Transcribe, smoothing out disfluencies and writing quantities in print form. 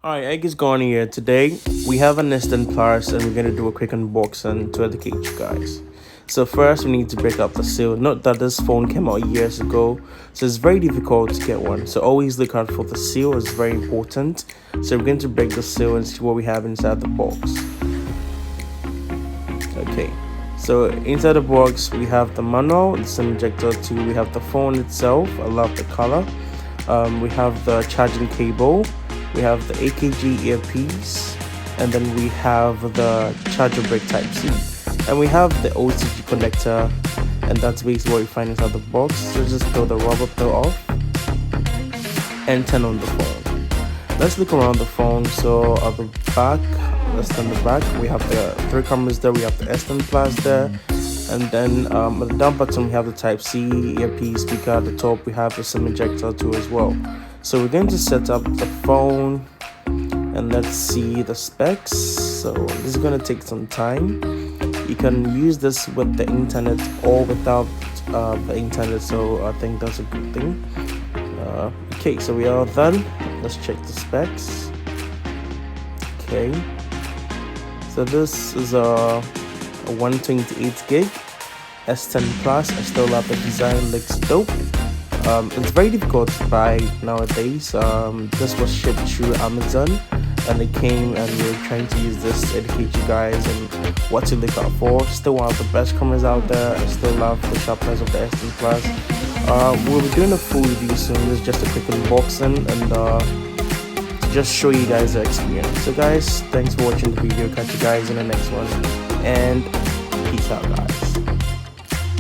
Alright, Igoodsgh here. Today we have an S10 Plus and we're gonna do a quick unboxing to educate you guys. So first we need to break up the seal. Note that this phone came out years ago, so it's very difficult to get one. So always look out for the seal, it's very important. So we're going to break the seal and see what we have inside the box. Okay, so inside the box we have the manual, the SIM ejector too, we have the phone itself. I love the color. We have the charging cable, we have the AKG earpiece, and then we have the charger brick type C, and we have the OTG connector, and that's basically what you find inside the box. So just peel the rubber peel off and turn on the phone. Let's look around the phone. So at the back, let's turn the back, we have the 3 cameras there, we have the S10 Plus there, and then at the down bottom we have the type C earpiece speaker. At the top we have the SIM ejector too as well. So we're going to set up the phone and let's see the specs. So this is going to take some time. You can use this with the internet or without the internet, so I think that's a good thing. Okay, so we are done. Let's check the specs. Okay, so this is a 128 gig S10 Plus. I still love the design, looks dope. It's very difficult to buy nowadays. This was shipped through Amazon and it came, and we're trying to use this to educate you guys and what to look out for. Still one of the best cameras out there. I still love the sharpness of the S10 Plus. We'll be doing a full review soon. This is just a quick unboxing and to just show you guys the experience. So guys, thanks for watching the video. Catch you guys in the next one and peace out guys.